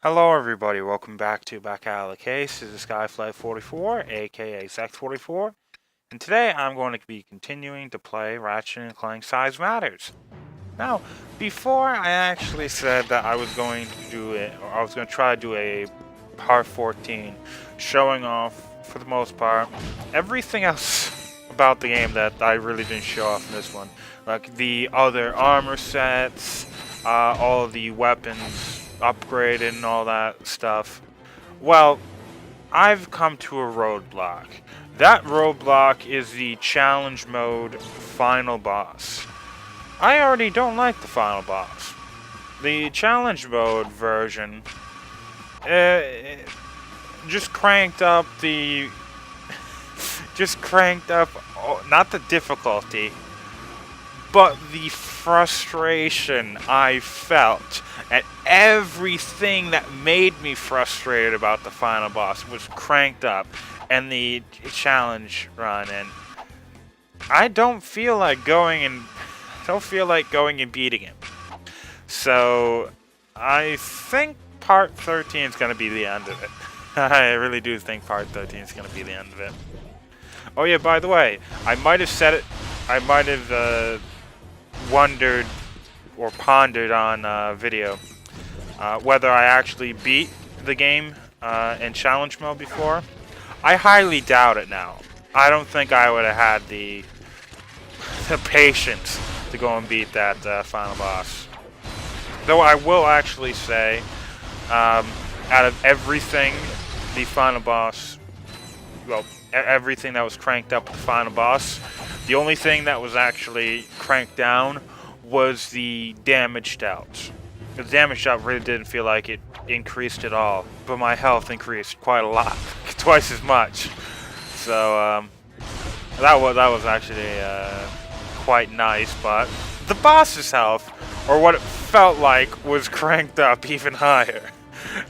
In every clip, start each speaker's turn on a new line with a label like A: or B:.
A: Hello everybody, welcome back to Back Out of the Case. This is Skyfly44, aka Sex44, and today I'm going to be continuing to play Ratchet and Clank Size Matters. Now, before I actually said that I was going to do it, or I was going to try to do a part 14, showing off, for the most part, everything else about the game that I really didn't show off in this one. Like the other armor sets, all of the weapons upgraded and all that stuff. Well, I've come to a roadblock. That roadblock is the challenge mode final boss. I already don't like the final boss. The challenge mode version just cranked up the not the difficulty, but the frustration I felt at everything that made me frustrated about the final boss was cranked up and the challenge run, and I don't feel like going and beating him. So I think part 13 is going to be the end of it. I really do think part 13 is going to be the end of it. Oh yeah, by the way, I might have said it, I might have wondered or pondered on video whether I actually beat the game in challenge mode before. I highly doubt it now. I don't think I would have had the patience to go and beat that final boss. Though I will actually say, out of everything, the final boss, well, everything that was cranked up with the final boss, the only thing that was actually cranked down was the damage dealt. The damage dealt really didn't feel like it increased at all, but my health increased quite a lot, twice as much. So that was actually quite nice. But the boss's health, or what it felt like, was cranked up even higher,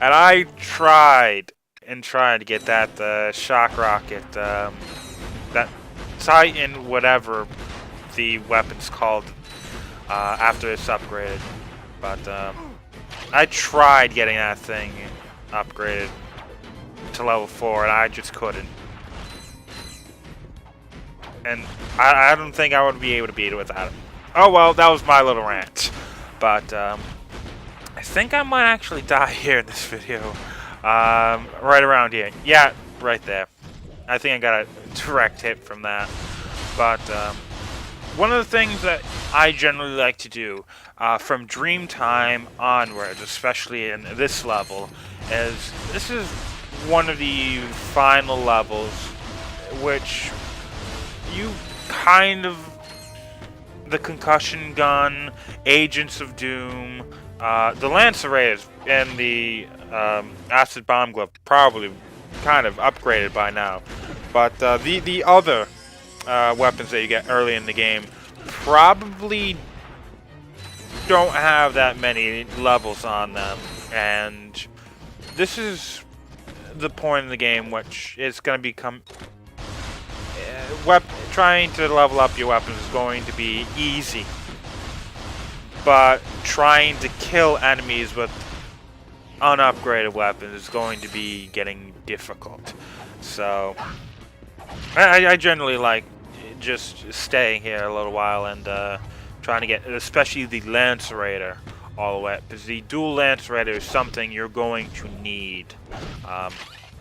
A: and I tried to get that shock rocket, that Titan, whatever the weapon's called, after it's upgraded. But I tried getting that thing upgraded to level 4, and I just couldn't. And I don't think I would be able to beat it without it. Oh well, that was my little rant. But I think I might actually die here in this video. Right around here. Yeah, right there. I think I got a direct hit from that. But one of the things that I generally like to do from Dreamtime onwards, especially in this level, is this is one of the final levels which you kind of, the concussion gun, Agents of Doom, the Lacerators, and the acid bomb glove probably kind of upgraded by now, but the other weapons that you get early in the game probably don't have that many levels on them, and this is the point in the game which is going to become trying to level up your weapons is going to be easy, but trying to kill enemies with unupgraded weapons is going to be getting difficult. So I generally like just staying here a little while and trying to get, especially the Lacerator, all the way, because the dual Lacerator is something you're going to need.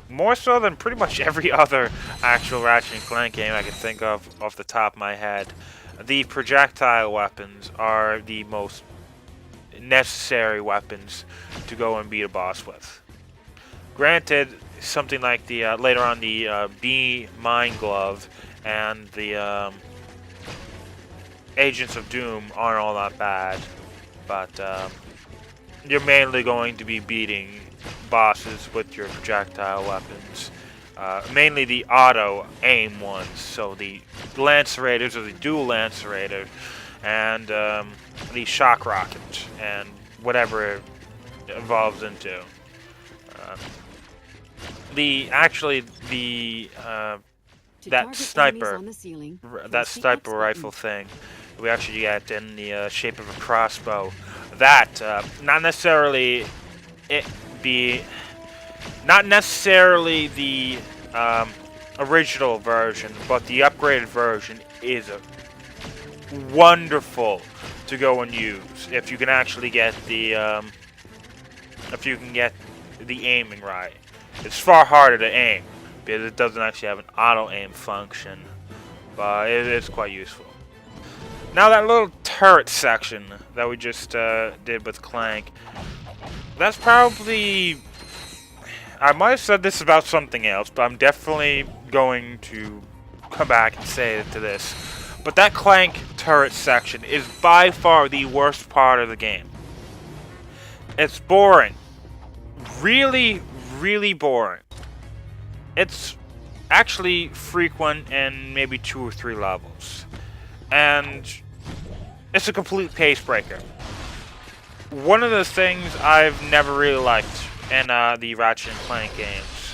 A: More so than pretty much every other actual Ratchet and Clank game I can think of off the top of my head. The projectile weapons are the most necessary weapons to go and beat a boss with. Granted, something like the later on the B Mine Glove and the Agents of Doom aren't all that bad, but you're mainly going to be beating bosses with your projectile weapons, mainly the auto aim ones, so the Lacerators or the dual Lacerator, and the shock rocket and whatever it evolves into. That sniper rifle thing we actually get in the shape of a crossbow. That not necessarily it be not necessarily the original version, but the upgraded version is wonderful to go and use if you can actually get the aiming right. It's far harder to aim because it doesn't actually have an auto aim function, but it is quite useful. Now that little turret section that we just did with Clank, that's probably, I might have said this about something else, but I'm definitely going to come back and say it to this. But that Clank turret section is by far the worst part of the game. It's boring. Really, really boring. It's actually frequent in maybe 2 or 3 levels. And it's a complete pace breaker. One of the things I've never really liked in the Ratchet and Clank games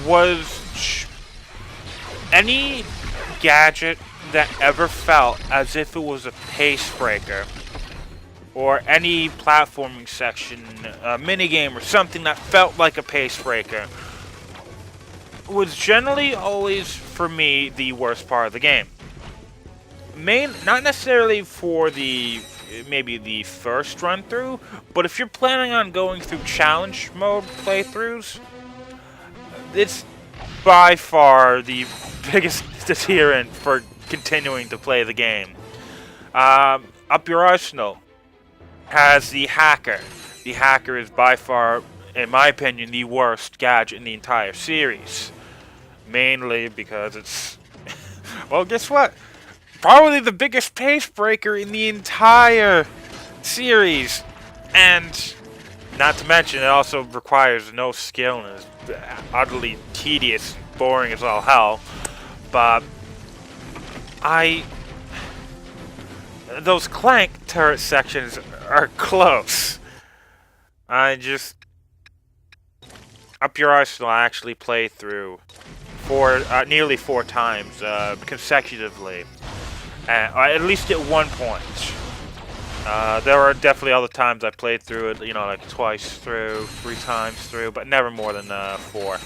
A: was any gadget that ever felt as if it was a pace breaker, or any platforming section, minigame, or something that felt like a pace breaker, was generally always, for me, the worst part of the game. Not necessarily for maybe the first run through, but if you're planning on going through challenge mode playthroughs, it's by far the biggest deterrent for continuing to play the game. Up Your Arsenal has the hacker. The hacker is by far, in my opinion, the worst gadget in the entire series. Mainly because it's, well, guess what? Probably the biggest pace breaker in the entire series. And not to mention, it also requires no skill and is utterly tedious and boring as all hell. But those Clank turret sections are close. Up Your Arsenal I actually played through nearly 4 times consecutively. At least at one point. There were definitely other times I played through it, like twice through, 3 times through, but never more than 4.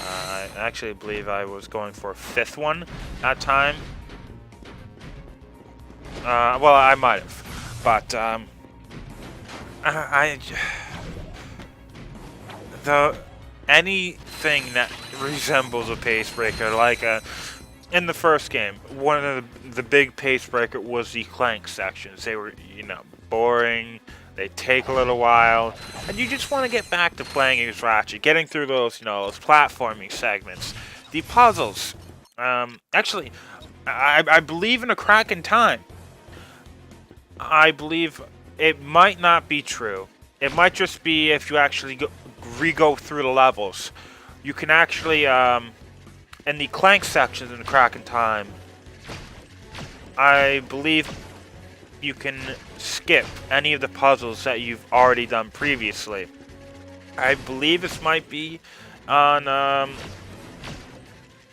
A: I actually believe I was going for a 5th one that time. Well, I might have, but anything that resembles a pace breaker, like in the first game, one of the big pace breaker was the Clank sections. They were, boring. They take a little while, and you just want to get back to playing as Ratchet, getting through those, those platforming segments, the puzzles. Actually, I believe in a crack in time. I believe it might not be true. It might just be if you actually re-go through the levels. You can actually, in the Clank sections in the crack in time, I believe you can skip any of the puzzles that you've already done previously. I believe this might be on,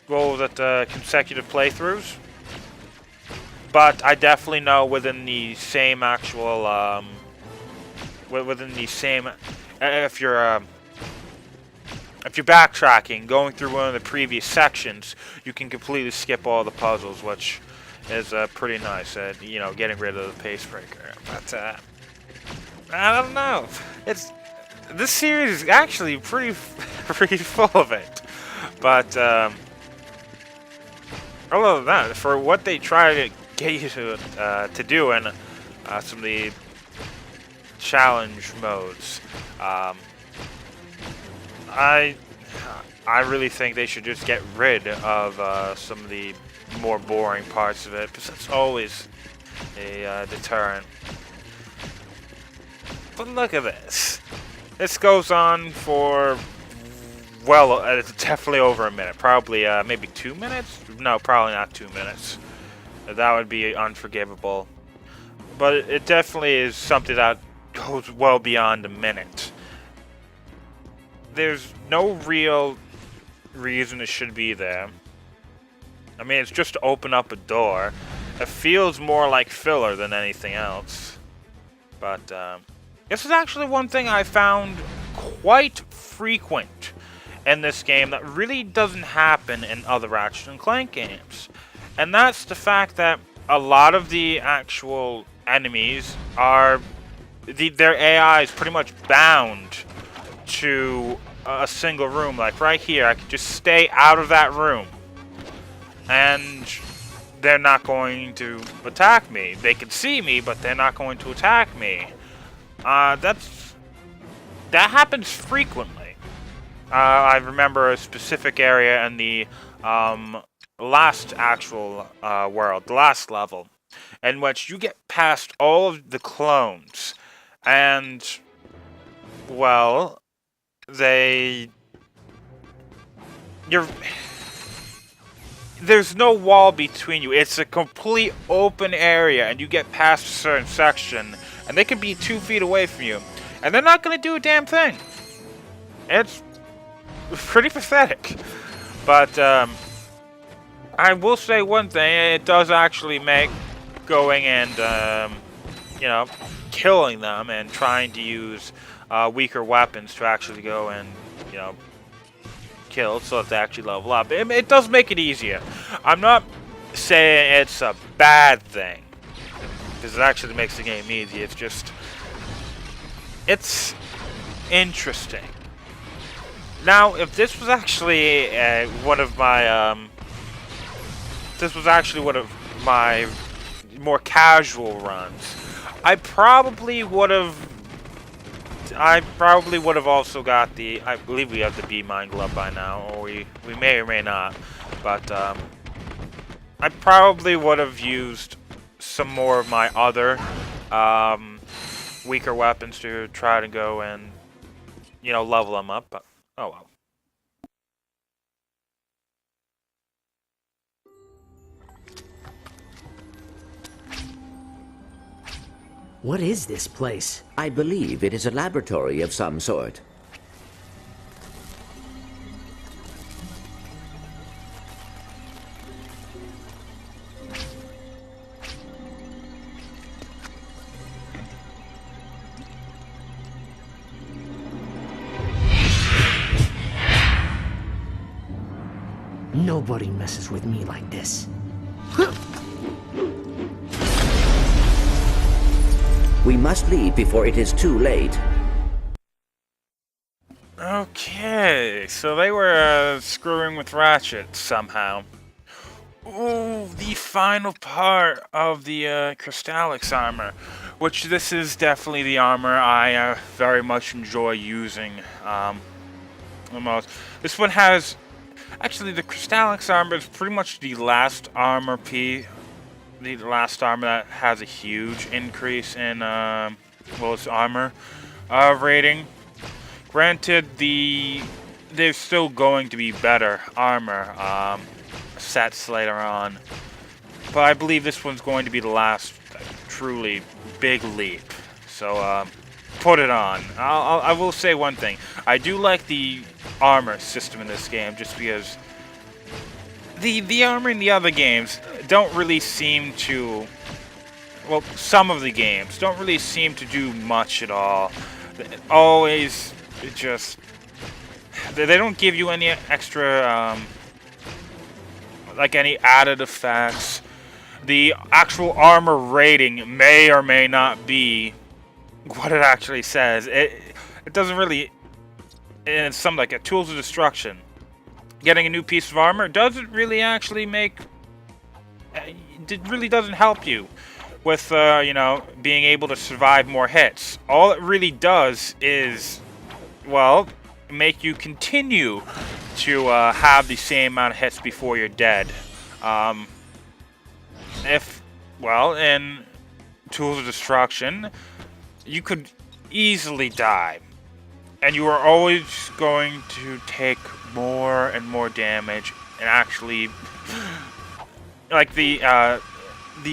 A: consecutive playthroughs. But I definitely know within the same actual, if you're backtracking, going through one of the previous sections, you can completely skip all the puzzles, which is pretty nice at, getting rid of the pace breaker. But I don't know. This series is actually pretty full of it. But other than that, for what they try to get you to do in some of the challenge modes, I really think they should just get rid of some of the more boring parts of it, because it's always a deterrent. But look at this. This goes on for, well, it's definitely over a minute. Probably maybe 2 minutes? No, probably not 2 minutes. That would be unforgivable. But it definitely is something that goes well beyond a minute. There's no real reason it should be there. I mean, it's just to open up a door. It feels more like filler than anything else. But, This is actually one thing I found quite frequent in this game that really doesn't happen in other Ratchet and Clank games. And that's the fact that a lot of the actual enemies are... their AI is pretty much bound to a single room. Like right here, I can just stay out of that room. And they're not going to attack me. They can see me, but they're not going to attack me. That happens frequently. I remember a specific area in the last actual world, the last level, in which you get past all of the clones, and, well, there's no wall between you. It's a complete open area, and you get past a certain section, and they could be 2 feet away from you, and they're not going to do a damn thing. It's pretty pathetic. But I will say one thing: it does actually make going and killing them and trying to use weaker weapons to actually go and kill, so that they actually level up. It does make it easier. I'm not saying it's a bad thing, because it actually makes the game easy. It's just, it's interesting. Now, if this was actually one of my more casual runs, I probably would have also got the, I believe we have the B Mine Glove by now, or we may or may not, but I probably would have used some more of my other weaker weapons to try to go and level them up, but oh well.
B: What is this place?
C: I believe it is a laboratory of some sort.
B: Nobody messes with me like this.
C: We must leave before it is too late.
A: Okay, so they were screwing with Ratchet somehow. Ooh, the final part of the Crystallix armor, which this is definitely the armor I very much enjoy using the most. This one has, actually the Crystallix armor is pretty much the last armor piece. The last armor that has a huge increase in its armor rating. Granted, there's still going to be better armor sets later on, but I believe this one's going to be the last truly big leap. So put it on. I will say one thing: I do like the armor system in this game, just because the armor in the other games don't really seem to, well, some of the games don't really seem to do much at all. Always just, they don't give you any extra, like any added effects. The actual armor rating may or may not be what it actually says. It doesn't really, and it's something like a Tools of Destruction. Getting a new piece of armor doesn't really actually make... It really doesn't help you with, being able to survive more hits. All it really does is, well, make you continue to have the same amount of hits before you're dead. In Tools of Destruction, you could easily die. And you are always going to take more and more damage, and actually, like the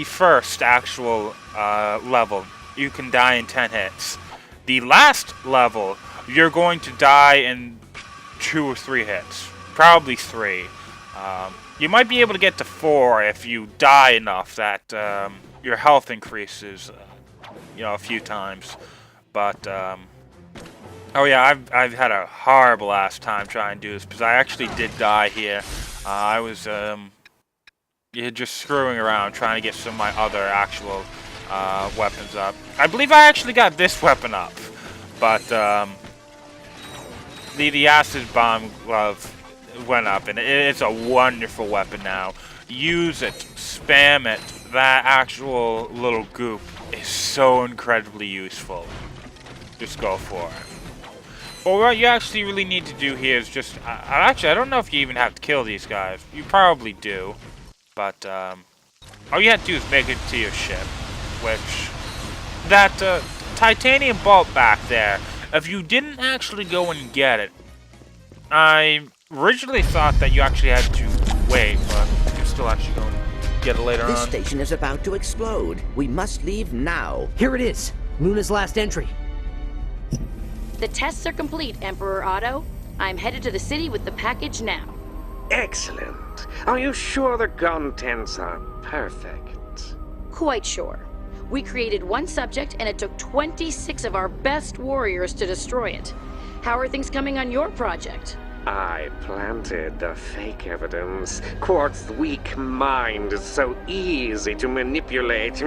A: first actual level, you can die in 10 hits. The last level, you're going to die in 2 or 3 hits, probably 3. You might be able to get to 4 if you die enough that your health increases, a few times. But, oh yeah, I've had a horrible ass time trying to do this, because I actually did die here. I was, just screwing around trying to get some of my other actual, weapons up. I believe I actually got this weapon up, but, the acid bomb glove went up, and it's a wonderful weapon now. Use it, spam it. That actual little goop is so incredibly useful. Just go for it. But what you actually really need to do here is just... actually, I don't know if you even have to kill these guys. You probably do. But, all you have to do is make it to your ship. Which... That, titanium bolt back there, if you didn't actually go and get it... I originally thought that you actually had to wait, but you can still actually go and get it later on.
C: This station is about to explode. We must leave now.
B: Here it is. Luna's last entry.
D: The tests are complete, Emperor Otto. I'm headed to the city with the package now.
E: Excellent. Are you sure the contents are perfect?
D: Quite sure. We created one subject, and it took 26 of our best warriors to destroy it. How are things coming on your project?
E: I planted the fake evidence. Quartz's weak mind is so easy to manipulate.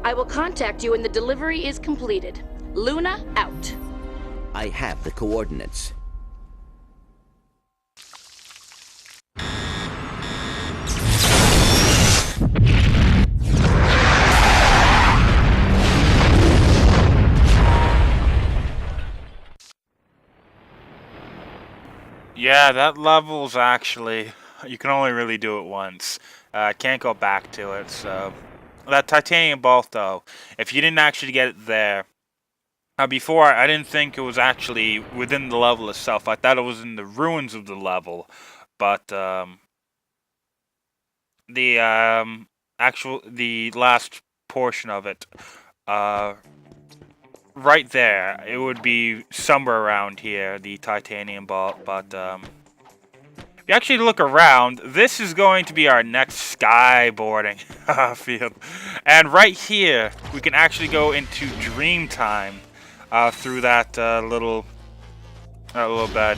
D: I will contact you when the delivery is completed. Luna, out.
C: I have the coordinates.
A: Yeah, that level's actually... You can only really do it once. Can't go back to it, so... That titanium bolt, though, if you didn't actually get it there... before, I didn't think it was actually within the level itself. I thought it was in the ruins of the level. But, the last portion of it, right there, it would be somewhere around here, the titanium bolt, but, if you actually look around, this is going to be our next skyboarding field. And right here, we can actually go into dream time, through that, little bed.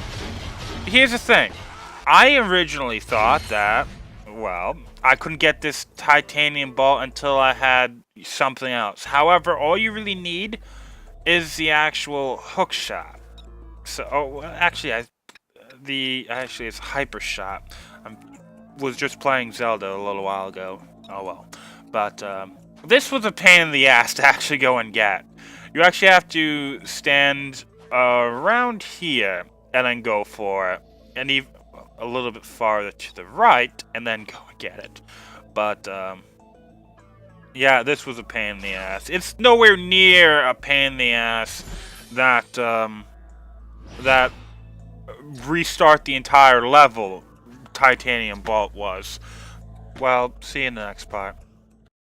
A: Here's the thing. I originally thought that, well, I couldn't get this titanium bolt until I had something else. However, all you really need is the actual hook shot. So, actually, it's hyper shot. I was just playing Zelda a little while ago. Oh well. But this was a pain in the ass to actually go and get. You actually have to stand around here and then go for it, and even a little bit farther to the right, and then go and get it. But yeah, this was a pain in the ass. It's nowhere near a pain in the ass that that restart the entire level titanium bolt was. Well, see you in the next part.